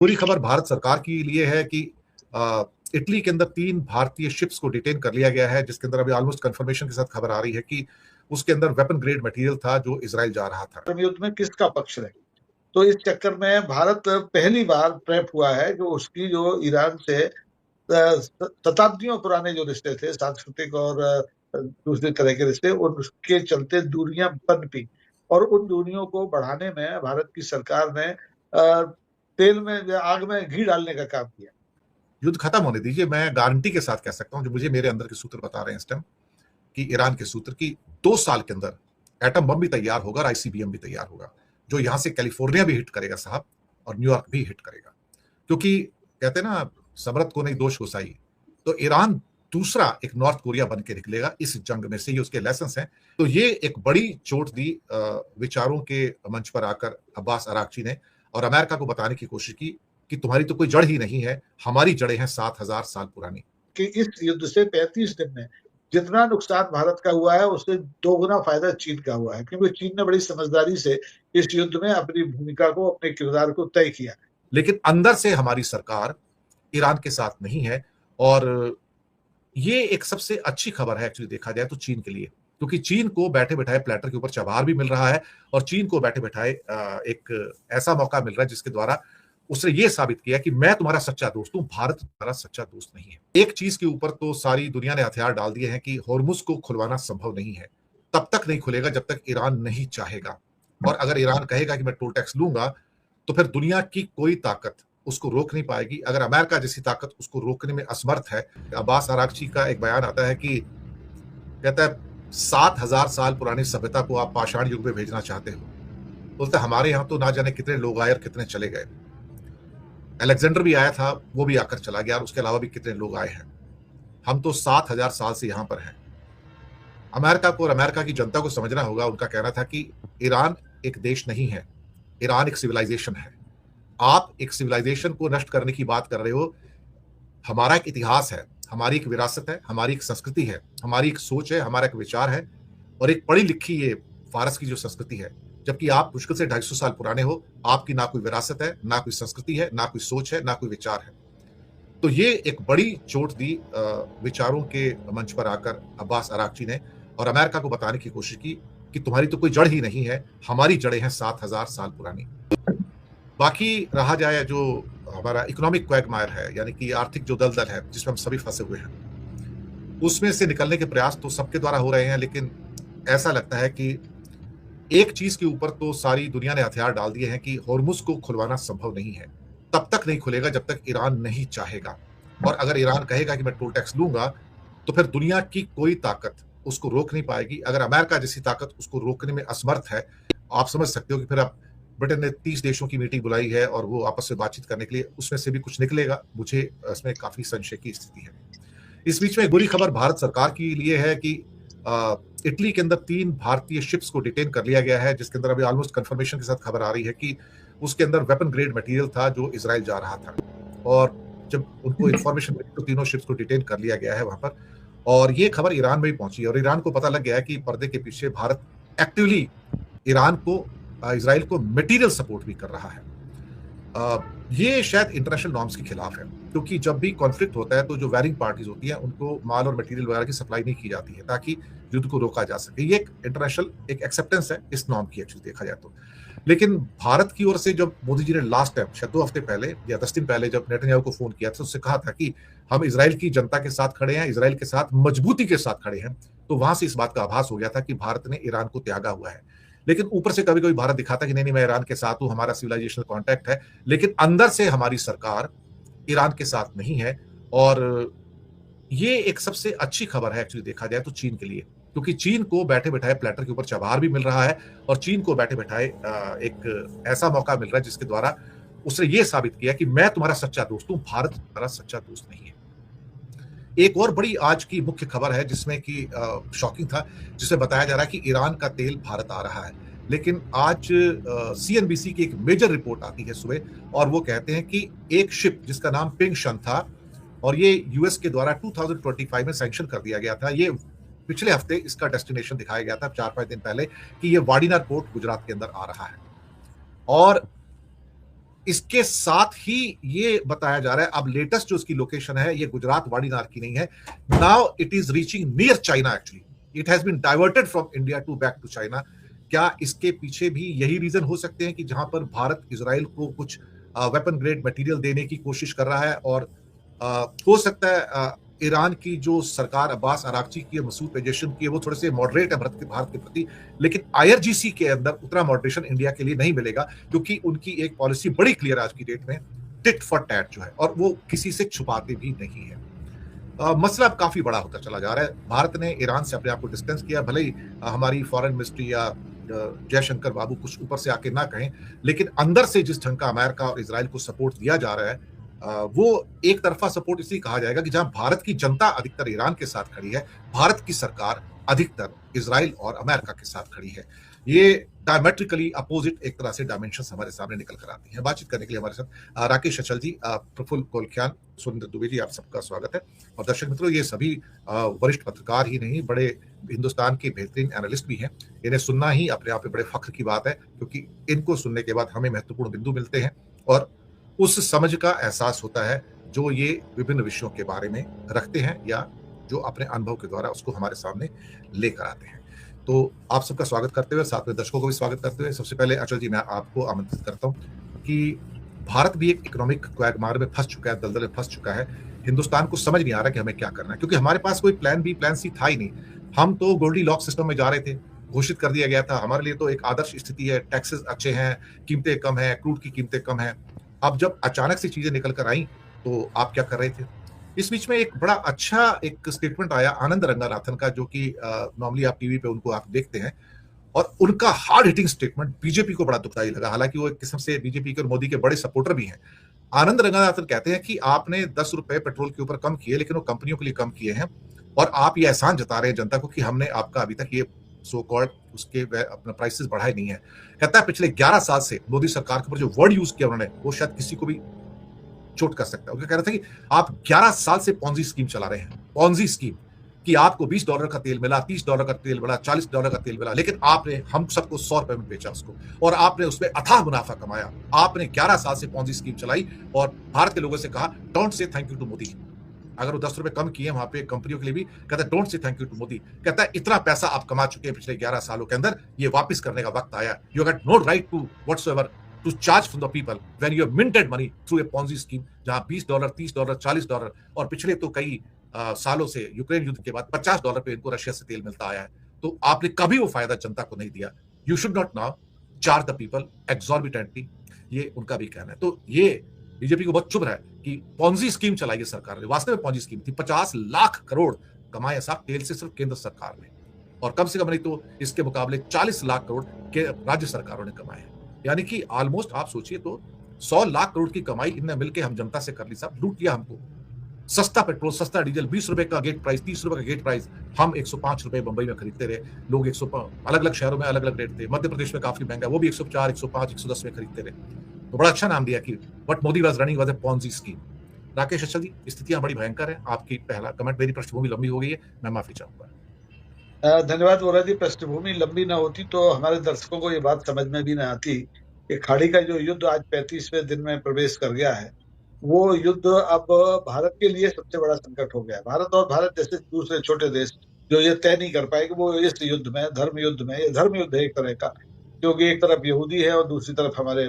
पूरी खबर भारत सरकार के लिए है कि इटली के अंदर 3 भारतीय शिप्स को डिटेन कर लिया गया है, जिसके अंदर अभी ऑलमोस्ट कंफर्मेशन के साथ खबर आ रही है कि उसके अंदर वेपन ग्रेड मटेरियल था जो इजराइल जा रहा था। युद्ध में किसका पक्ष रहे। तो इस चक्कर में भारत पहली बार प्रेप हुआ है जो उसकी जो ईरान से शताब्दियों पुराने जो रिश्ते थे, सांस्कृतिक और दूसरे तरह के रिश्ते, उसके चलते दूरियां पनपी और उन दूरियों को बढ़ाने में भारत की सरकार ने तेल में आग में घी डालने का काम किया। युद्ध खत्म होने दीजिए, मैं गारंटी के साथ कह सकता हूं, जो मुझे मेरे अंदर के सूत्र बता रहे हैं इस टाइम, कि ईरान के सूत्र की 2 साल के अंदर एटम बम भी तैयार होगा और आईसीबीएम भी तैयार होगा, जो यहां से कैलिफोर्निया भी हिट करेगा साहब, और न्यूयॉर्क भी हिट करेगा। क्योंकि कहते हैं ना, समरत को नहीं दोष गोसाई। तो ईरान दूसरा एक नॉर्थ कोरिया बन के निकलेगा इस जंग में से, ये उसके लेसन हैं। तो ये एक बड़ी चोट दी विचारों के मंच पर आकर अब्बास अरागची ने, और अमेरिका को बताने की कोशिश की कि तुम्हारी तो कोई जड़ ही नहीं है, हमारी जड़ें हैं 7,000 साल पुरानी। कि इस युद्ध से 35 दिन में जितना नुकसान भारत का हुआ है उससे 2 गुना फायदा चीन का हुआ है, क्योंकि चीन ने बड़ी समझदारी से इस युद्ध में अपनी भूमिका को, अपने किरदार को तय किया। लेकिन अंदर से हमारी सरकार ईरान के साथ नहीं है, और ये एक सबसे अच्छी खबर है एक्चुअली देखा जाए तो चीन के लिए, क्योंकि चीन को बैठे बैठाए प्लेटर के ऊपर चबार भी मिल रहा है, और चीन को बैठे बैठाए एक ऐसा मौका मिल रहा है जिसके द्वारा उसने ये साबित किया कि मैं तुम्हारा सच्चा दोस्त हूं, भारत तुम्हारा सच्चा दोस्त नहीं है। एक चीज के ऊपर तो सारी दुनिया ने हथियार डाल दिए हैं कि होर्मुज को खुलवाना संभव नहीं है, तब तक नहीं खुलेगा जब तक ईरान नहीं चाहेगा। और अगर ईरान कहेगा कि मैं टोल टैक्स लूंगा, तो फिर दुनिया की कोई ताकत उसको रोक नहीं पाएगी। अगर अमेरिका जैसी ताकत उसको रोकने में असमर्थ है। अब्बास अरागची का एक बयान आता है कि कहता है 7,000 साल पुरानी सभ्यता को आप पाषाण युग में भेजना चाहते हो। बोलते हमारे यहां तो ना जाने कितने लोग आए और कितने चले गए। अलेक्जेंडर भी आया था, वो भी आकर चला गया, और उसके अलावा भी कितने लोग आए हैं। हम तो 7,000 साल से यहां पर हैं। अमेरिका को और अमेरिका की जनता को समझना होगा। उनका कहना था कि ईरान एक देश नहीं है, ईरान एक सिविलाइजेशन है। आप एक सिविलाइजेशन को नष्ट करने की बात कर रहे हो। हमारा एक इतिहास है, हमारी एक विरासत है, हमारी एक संस्कृति है, हमारी एक सोच है, हमारा एक विचार है, और एक पढ़ी लिखी ये फारस की जो संस्कृति है। जबकि आप मुश्किल से 250 साल पुराने हो, आपकी ना कोई विरासत है, ना कोई संस्कृति है, ना कोई सोच है, ना कोई विचार है। तो ये एक बड़ी चोट दी विचारों के मंच पर आकर अब्बास अरागची ने, और अमेरिका को बताने की कोशिश की कि तुम्हारी तो कोई जड़ ही नहीं है, हमारी जड़ें हैं 7,000 साल पुरानी। बाकी रहा जाए जो हमारा इकोनॉमिक क्वैगमायर है, यानी कि आर्थिक जो दलदल है जिसमें हम सभी फंसे हुए हैं, उसमें से निकलने के प्रयास तो सबके द्वारा हो रहे हैं। लेकिन ऐसा लगता है कि एक चीज के ऊपर तो सारी दुनिया ने हथियार डाल दिए हैं कि होर्मुज को खुलवाना संभव नहीं है, तब तक नहीं खुलेगा जब तक ईरान नहीं चाहेगा। और अगर ईरान कहेगा कि मैं टोल टैक्स लूंगा, तो फिर दुनिया की कोई ताकत उसको रोक नहीं पाएगी। अगर अमेरिका जैसी ताकत उसको रोकने में असमर्थ है, आप समझ सकते हो कि फिर अब ब्रिटेन ने 30 देशों की मीटिंग बुलाई है और वो आपस में बातचीत करने के लिए, उसमें से भी कुछ निकलेगा। मुझे इसमें काफी संशय की स्थिति है। इस बीच में एक बुरी खबर भारत सरकार के लिए है कि इटली के अंदर 3 भारतीय शिप्स को डिटेन कर लिया गया है, जिसके अंदर अभी ऑलमोस्ट कंफर्मेशन के साथ खबर आ रही है कि उसके अंदर वेपन ग्रेड मटेरियल था जो इजराइल जा रहा था। और जब उनको इंफॉर्मेशन मिली तो तीनों शिप्स को डिटेन कर लिया गया है वहां पर। और ये खबर ईरान में भी पहुंची, और ईरान को पता लग गया है कि पर्दे के पीछे भारत एक्टिवली ईरान को, इजराइल को मटेरियल सपोर्ट भी कर रहा है। ये शायद इंटरनेशनल नॉर्म्स के खिलाफ है, क्योंकि जब भी कॉन्फ्लिक्ट होता है तो जो वैरिंग पार्टीज होती हैं उनको माल और मटेरियल वगैरह की सप्लाई नहीं की जाती है, ताकि युद्ध को रोका जा सके। ये एक इंटरनेशनल एक एक्सेप्टेंस है इस नॉर्म की एक्चुअली देखा जाए तो। लेकिन भारत की ओर से जब मोदी जी ने लास्ट टाइम शायद 2 हफ्ते पहले या 10 दिन पहले जब नेतन्याहू को फोन किया था, उससे कहा था कि हम इजराइल की जनता के साथ खड़े हैं, इजराइल के साथ मजबूती के साथ खड़े हैं, तो वहां से इस बात का आभास हो गया था कि भारत ने ईरान को त्यागा हुआ है। लेकिन ऊपर से कभी कभी भारत दिखाता कि नहीं नहीं मैं ईरान के साथ हूं, हमारा सिविलाइजेशनल कॉन्टैक्ट है, लेकिन अंदर से हमारी सरकार ईरान के साथ नहीं है। और ये एक सबसे अच्छी खबर है एक्चुअली देखा जाए तो चीन के लिए, क्योंकि चीन को बैठे बैठाए प्लेटर के ऊपर चबार भी मिल रहा है, और चीन को बैठे बैठाए एक ऐसा मौका मिल रहा है जिसके द्वारा उसने ये साबित किया कि मैं तुम्हारा सच्चा दोस्त हूं, भारत तुम्हारा सच्चा दोस्त नहीं है। एक और बड़ी आज की मुख्य खबर है जिसमें कि शॉकिंग था, जिसमें बताया जा रहा है कि ईरान का तेल भारत आ रहा है। लेकिन आज सीएनबीसी की एक मेजर रिपोर्ट आती है सुबह, और वो कहते हैं कि एक शिप जिसका नाम पिंग शन था, और ये यूएस के द्वारा 2025 में सैंक्शन कर दिया गया था। ये पिछले हफ्ते इसका डेस्टिनेशन दिखाया गया था 4-5 दिन पहले, कि ये वाडीनार पोर्ट गुजरात के अंदर आ रहा है। और इसके साथ ही ये बताया जा रहा है, अब लेटेस्ट जो उसकी लोकेशन है ये गुजरात वाडीनार की नहीं है, now it is reaching near China, actually it has been diverted from India to back to China. क्या इसके पीछे भी यही रीजन हो सकते हैं कि जहां पर भारत इजराइल को कुछ वेपन ग्रेड मटेरियल देने की कोशिश कर रहा है, और हो सकता है ईरान की जो सरकार अब्बास अरागची की, मसूद पेजेशन की है, वो थोड़े से मॉडरेट है भारत के प्रति, लेकिन आईआरजीसी के अंदर उतना मॉडरेशन इंडिया के लिए नहीं मिलेगा, क्योंकि उनकी एक पॉलिसी बड़ी क्लियर आज की डेट में, टिट फॉर टैट जो है, और वो किसी से छुपाते भी नहीं है। मसला अब काफी बड़ा होता चला जा रहा है। भारत ने ईरान से अपने आप को डिस्टेंस किया, भले ही हमारी फॉरेन मिनिस्ट्री या जयशंकर बाबू कुछ ऊपर से आके ना कहें, लेकिन अंदर से जिस ढंग का अमेरिका और इसराइल को सपोर्ट दिया जा रहा है, वो एक तरफा सपोर्ट इसलिए कहा जाएगा कि जहां भारत की जनता अधिकतर ईरान के साथ खड़ी है, भारत की सरकार अधिकतर इसराइल और अमेरिका के साथ खड़ी है। ये डायमेट्रिकली अपोजिट एक तरह से डायमेंशन हमारे सामने निकल कर आती हैं। बातचीत करने के लिए हमारे साथ राकेश अचल जी, प्रफुल्ल कोलख्यान, सुरेंद्र दुबे जी, आप सबका स्वागत है। और दर्शक मित्रों, ये सभी वरिष्ठ पत्रकार ही नहीं, बड़े हिंदुस्तान के बेहतरीन एनालिस्ट भी हैं। इन्हें सुनना ही अपने आप में बड़े फख्र की बात है, क्योंकि इनको सुनने के बाद हमें महत्वपूर्ण बिंदु मिलते हैं और उस समझ का एहसास होता है जो ये विभिन्न विषयों के बारे में रखते हैं, या जो अपने अनुभव के द्वारा उसको हमारे सामने लेकर आते हैं। तो आप सबका स्वागत करते हुए, साथ में दर्शकों को भी स्वागत करते हुए, सबसे पहले अचल जी मैं आपको आमंत्रित करता हूं कि भारत भी एक इकोनॉमिक क्वैगमार में फंस चुका है, दलदल में फंस चुका है। हिंदुस्तान को समझ नहीं आ रहा कि हमें क्या करना है, क्योंकि हमारे पास कोई प्लान बी प्लान सी था ही नहीं। हम तो गोल्डी लॉक सिस्टम में जा रहे थे, घोषित कर दिया गया था, हमारे लिए तो एक आदर्श स्थिति है, टैक्सेस अच्छे हैं, कीमतें कम है, क्रूड की कीमतें कम है। अब जब अचानक से चीजें निकल कर आई, तो आप क्या कर रहे थे? इस बीच में एक बड़ा अच्छा एक स्टेटमेंट आया आनंद रंगानाथन का, जो कि नॉर्मली आप टीवी पे उनको आप देखते हैं, और उनका हार्ड हिटिंग स्टेटमेंट बीजेपी को बड़ा दुखदाई लगा। हालांकि वो एक किस्म से बीजेपी के और मोदी के बड़े सपोर्टर भी हैं। आनंद रंगानाथन कहते हैं कि आपने 10 रुपए पेट्रोल के ऊपर कम किए, लेकिन वो कंपनियों के लिए कम किए हैं, और आप ये एहसान जता रहे हैं जनता को कि हमने आपका अभी तक ये सो कॉल्ड उसके अपना प्राइसेस बढ़ाए नहीं है। कहता है पिछले 11 साल से मोदी सरकार के ऊपर जो वर्ड यूज किया उन्होंने, वो शायद किसी को भी चोट कर सकता है। उनका कह रहा था कि आप 11 साल से पॉन्जी स्कीम चला रहे हैं, पॉन्जी स्कीम, कि आपको $20 का तेल मिला, $30 का तेल मिला, $40 का तेल मिला, लेकिन आपने हम सबको 100 रुपए में बेचा उसको, और आपने उसमें अथाह मुनाफा कमाया। आपने 11 साल से पॉन्जी स्कीम चलाई और भारत के लोगों से कहा don't say thank you to Modi. अगर वो 10 रुपए कम किए वहां पे कंपनियों के लिए भी, कहता है don't say thank you to Modi. कहता है इतना पैसा आप कमा चुके हैं पिछले 11 सालों के अंदर, ये वापस करने का वक्त आया। You have no right to whatsoever to charge from the people when you have minted money through a Ponzi scheme, जहां $20, $30, $40, और पिछले तो कई सालों से यूक्रेन युद्ध के बाद $50 पे इनको रशिया से तेल मिलता आया है। तो आपने कभी वो फायदा जनता को नहीं दिया। You should not now charge the people exorbitantly, ये उनका भी कहना है। तो ये बीजेपी को बहुत चुभ रहा है कि पॉन्जी स्कीम चलाई है सरकार ने, वास्तव में पॉन्जी स्कीम थी। 50 लाख करोड़ कमाए साहब तेल से सिर्फ केंद्र सरकार ने, और कम से कम नहीं तो इसके मुकाबले 40 लाख करोड़ के राज्य सरकारों ने कमाए हैं। यानी कि ऑलमोस्ट आप सोचिए तो 100 लाख करोड़ की कमाई इनने मिलकर हम जनता से कर ली साहब, लूट लिया हमको। सस्ता पेट्रोल, सस्ता डीजल, 20 रुपए का गेट प्राइस, 30 रुपए का गेट प्राइस, हम 105 रुपए मुंबई में खरीदते रहे। लोग 105, अलग अलग शहरों में अलग अलग रेट थे। मध्य प्रदेश में काफी महंगा, वो भी 104, 105, 110 में खरीदते रहे। तो बड़ा अच्छा नाम दिया कि what Modi was running was a Ponzi scheme. Rakesh अचल जी, स्थितियां बड़ी भयंकर है। आपकी पहला कमेंट, मेरी पृष्ठभूमि लंबी हो गई है, मैं माफी चाहूंगा। धन्यवाद वोरा जी। पृष्ठभूमि लंबी ना होती तो हमारे दर्शकों को ये बात समझ में भी ना आती कि खाड़ी का जो युद्ध आज 35वें दिन में प्रवेश कर गया है, वो युद्ध अब भारत के लिए सबसे बड़ा संकट हो गया है। भारत और भारत जैसे दूसरे छोटे देश जो ये तय नहीं कर पाए कि वो इस युद्ध में, धर्म युद्ध में, ये धर्म युद्ध है एक तरह का, क्योंकि एक तरफ यहूदी है और दूसरी तरफ हमारे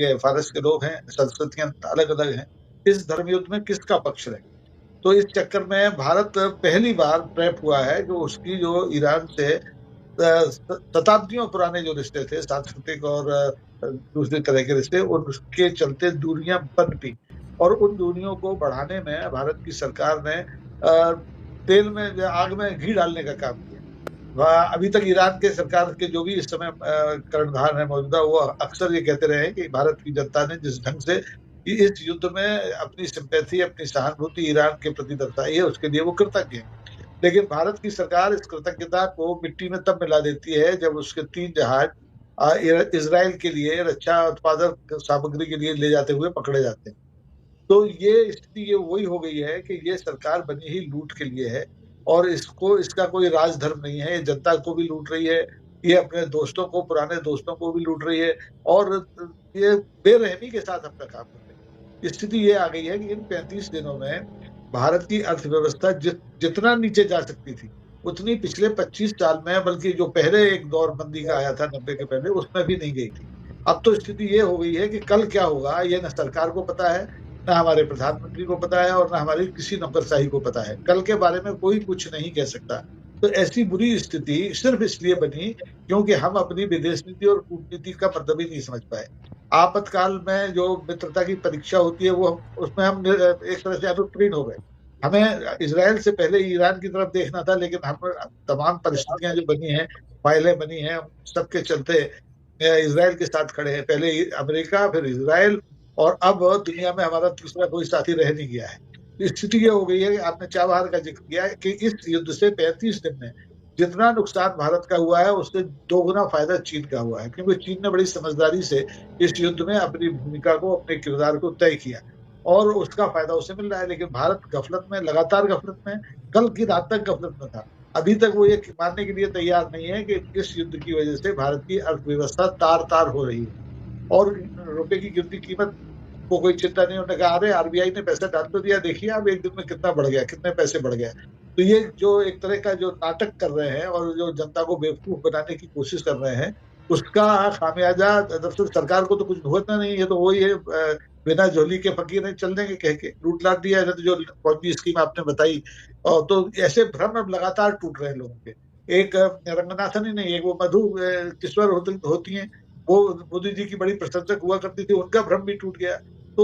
ये फारस के लोग हैं, संस्कृतियां अलग अलग हैं। इस धर्म युद्ध में किसका पक्ष रहे? तो इस चक्कर में भारत पहली बार प्रेप हुआ है जो उसकी जो ईरान से शताब्दियों पुराने जो रिश्ते थे, सांस्कृतिक और दूसरे तरह के रिश्ते, उसके चलते दूरियां बन पी, और उन दूरियों को बढ़ाने में भारत की सरकार ने तेल में, आग में घी डालने का काम किया। अभी तक ईरान के सरकार के जो भी इस समय कर्णधार है मौजूदा, वो अक्सर ये कहते रहे कि भारत की जनता ने जिस ढंग से इस युद्ध में अपनी सिंपैथी, अपनी सहानुभूति ईरान के प्रति दर्शाई है, उसके लिए वो कृतज्ञ है। लेकिन भारत की सरकार इस कृतज्ञता को मिट्टी में तब मिला देती है जब उसके 3 जहाज इजराइल के लिए रक्षा उत्पादक सामग्री के लिए ले जाते हुए पकड़े जाते हैं। तो ये स्थिति ये वही हो गई है कि ये सरकार बनी ही लूट के लिए है, और इसका कोई राजधर्म नहीं है। ये जनता को भी लूट रही है, ये अपने दोस्तों को, पुराने दोस्तों को भी लूट रही है, और ये बेरहमी के साथ अपना काम कर रहे हैं। स्थिति ये आ गई है कि इन 35 दिनों में भारत की अर्थव्यवस्था जितना नीचे जा सकती थी उतनी पिछले 25 साल में, बल्कि जो पहले एक दौर मंदी का आया था 90 के पहले, उसमें भी नहीं गई थी। अब तो स्थिति ये हो गई है कि कल क्या होगा ये न सरकार को पता है, न हमारे प्रधानमंत्री को पता है, और न हमारी किसी नौकरशाही को पता है। कल के बारे में कोई कुछ नहीं कह सकता। तो ऐसी बुरी स्थिति सिर्फ इसलिए बनी क्योंकि हम अपनी विदेश नीति और कूटनीति का मतलब ही नहीं समझ पाए। आपातकाल में जो मित्रता की परीक्षा होती है वो उसमें हम एक तरह से अनुत्तीर्ण हो गए। हमें इजराइल से पहले ईरान की तरफ देखना था, लेकिन हम तमाम परिस्थितियां जो बनी हैं, फाइलें बनी हैं, सबके चलते इजराइल के साथ खड़े हैं। पहले अमेरिका, फिर इजराइल, और अब दुनिया में हमारा तीसरा कोई साथी रह नहीं गया है। स्थिति ये हो गई है कि आपने चाबहार का जिक्र किया है कि इस युद्ध से 35 दिन में जितना नुकसान भारत का हुआ है उससे 2 गुना फायदा चीन का हुआ है, क्योंकि चीन ने बड़ी समझदारी से इस युद्ध में अपनी भूमिका को, अपने किरदार को तय किया और उसका फायदा उसे मिल रहा है। लेकिन भारत गफलत में, लगातार गफलत में, कल की रात तक गफलत में था। अभी तक वो ये मानने के लिए तैयार नहीं है कि इस युद्ध की वजह से भारत की अर्थव्यवस्था तार-तार हो रही है और रुपए की गिरती कीमत को कोई चिंता नहीं। उन्होंने कहा अरे आरबीआई ने पैसा डाल तो दिया, देखिए अब एक दिन में कितना बढ़ गया, कितने पैसे बढ़ गए। तो ये जो एक तरह का जो नाटक कर रहे हैं और जो जनता को बेवकूफ बनाने की कोशिश कर रहे हैं, उसका खामियाजा दरअसल सरकार को तो कुछ भुगतना नहीं है। तो वही है, बिना झोली के फकीर नहीं चल देंगे कह के लूट लाट दिया है। तो जो फौजी स्कीम आपने बताई, और तो ऐसे भ्रम अब लगातार टूट रहे हैं लोगों के। एक रंगनाथन ही नहीं, एक वो मधु किश्वर होती हैं, वो मोदी जी की बड़ी प्रशंसक हुआ करती थी, उनका भ्रम भी टूट गया। तो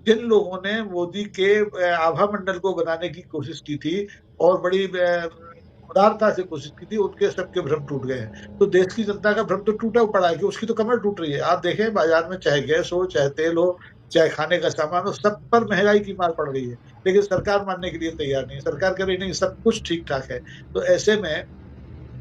जिन लोगों ने मोदी के आभा मंडल को बनाने की कोशिश की थी और बड़ी उदारता से कोशिश की थी, उनके सबके भ्रम टूट गए हैं। तो देश की जनता का भ्रम तो टूटा पड़ा है कि उसकी तो कमर टूट रही है। आप देखें बाजार में चाहे गैस हो, चाहे तेल हो, चाहे खाने का सामान हो, सब पर महंगाई की मार पड़ रही है। लेकिन सरकार मानने के लिए तैयार नहीं है। सरकार कह रही नहीं सब कुछ ठीक ठाक है। तो ऐसे में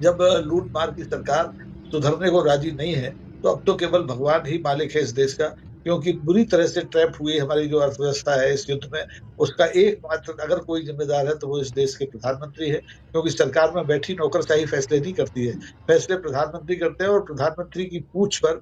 जब लूट मार की सरकार सुधरने को राजी नहीं है, तो अब तो केवल भगवान ही मालिक है इस देश का, क्योंकि बुरी तरह से ट्रैप हुई हमारी जो अर्थव्यवस्था है इस युद्ध में। उसका एकमात्र अगर कोई जिम्मेदार है तो वो इस देश के प्रधानमंत्री है, क्योंकि सरकार में बैठी नौकरशाही फैसले नहीं करती है, फैसले प्रधानमंत्री करते हैं और प्रधानमंत्री की पूंछ पर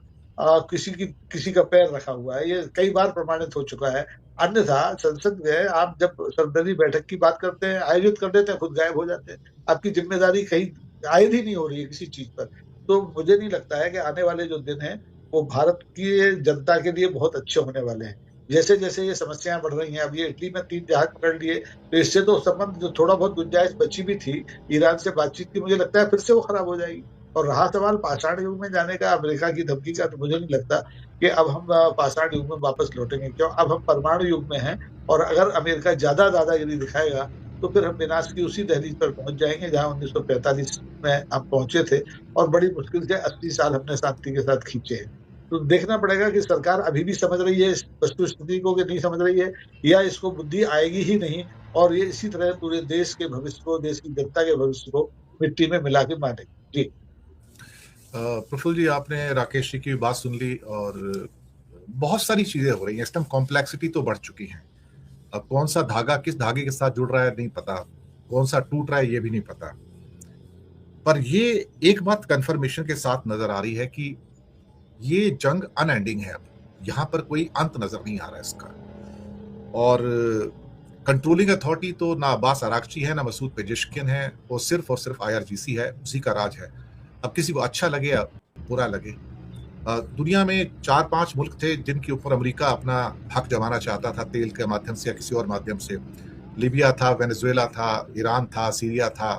किसी का पैर रखा हुआ है। ये कई बार प्रमाणित हो चुका है। अन्यथा संसद में आप जब सर्वदलीय बैठक की बात करते हैं, आयोजित कर देते हैं, खुद गायब हो जाते हैं। आपकी जिम्मेदारी कहीं आयद ही नहीं हो रही है किसी चीज पर। तो मुझे नहीं लगता है कि आने वाले जो दिन हैं वो भारत की जनता के लिए बहुत अच्छे होने वाले हैं। जैसे-जैसे ये समस्याएं बढ़ रही हैं, अब ये इटली में 3 जहाज पकड़ लिए, तो इससे तो संबंध जो थोड़ा बहुत गुंजाइश बची भी थी ईरान से बातचीत की, मुझे लगता है फिर से वो खराब हो जाएगी। और रहा सवाल पाषाण युग में जाने का, अमेरिका की धमकी का, तो मुझे नहीं लगता कि अब हम पाषाण युग में वापस लौटेंगे। क्यों? अब हम परमाणु युग में हैं और अगर अमेरिका ज़्यादा दादागिरी दिखाएगा तो फिर हम विनाश की उसी दहलीज पर पहुंच जाएंगे जहां 1945 में हम पहुंचे थे और बड़ी मुश्किल से 80 साल हमने शांति के साथ खींचे हैं। तो देखना पड़ेगा कि सरकार अभी भी समझ रही है इस वस्तु स्थिति को कि नहीं समझ रही है, या इसको बुद्धि आएगी ही नहीं और ये इसी तरह पूरे देश के भविष्य को, देश की जनता के भविष्य को मिट्टी में मिला के मारेगी। जी प्रफुल्ल जी, आपने राकेश जी की बात सुन ली और बहुत सारी चीजें हो रही हैं। इस टाइम कॉम्प्लेक्सिटी तो बढ़ चुकी है। अब कौन सा धागा किस धागे के साथ जुड़ रहा है नहीं पता, कौन सा टूट रहा है ये भी नहीं पता। पर ये एक बात कंफर्मेशन के साथ नजर आ रही है कि ये जंग अनएंडिंग है। अब यहां पर कोई अंत नजर नहीं आ रहा है इसका। और कंट्रोलिंग अथॉरिटी तो ना अब्बास अरागची है, ना मसूद पेजेश्किन है, वो सिर्फ और सिर्फ IRGC है, उसी का राज है। अब किसी को अच्छा लगे या बुरा लगे, दुनिया में 4-5 मुल्क थे जिनके ऊपर अमेरिका अपना हक जमाना चाहता था, तेल के माध्यम से या किसी और माध्यम से। लीबिया था, वेनेजुएला था, ईरान था, सीरिया था।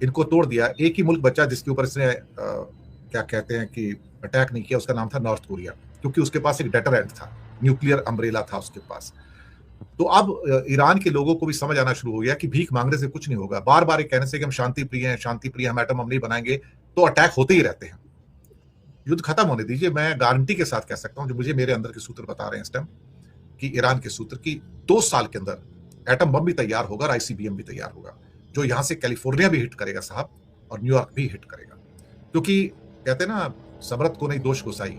इनको तोड़ दिया। एक ही मुल्क बचा जिसके ऊपर इसने क्या कहते हैं कि अटैक नहीं किया, उसका नाम था नॉर्थ कोरिया, क्योंकि उसके पास एक डेटरेंट था, न्यूक्लियर अम्ब्रेला था उसके पास। तो अब ईरान के लोगों को भी समझ आना शुरू हो गया कि भीख मांगने से कुछ नहीं होगा। बार बार कहने से कि हम शांति प्रिय हैं, शांति प्रिय, हम एटम बम नहीं बनाएंगे, तो अटैक होते ही रहते हैं। युद्ध खत्म होने दीजिए। मैं गारंटी के साथ कह सकता हूं, जो मुझे मेरे अंदर के सूत्र बता रहे हैं इस टाइम, कि ईरान के सूत्र की 2 साल के अंदर एटम बम भी तैयार होगा और ICBM भी तैयार होगा, जो यहां से कैलिफोर्निया भी हिट करेगा साहब, और न्यूयॉर्क भी हिट करेगा। क्योंकि कहते हैं ना, समरथ को नहीं दोष गोसाई।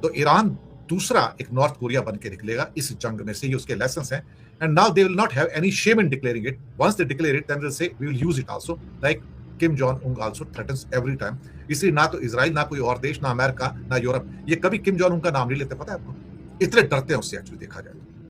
तो ईरान दूसरा एक नॉर्थ कोरिया बन के निकलेगा इस जंग में से। ये उसके लेसन हैं। And now they will not have any shame in declaring it. Once they declare it, then they say we will use it also, like Kim Jong Un also threatens every time. इसलिए ना तो Israel, ना कोई और देश, ना America, ना Europe, ये कभी किम जोंग उन का नाम नहीं लेते, पता है आपको? इतने डरते हैं उससे एक्चुअली देखा जाए तो।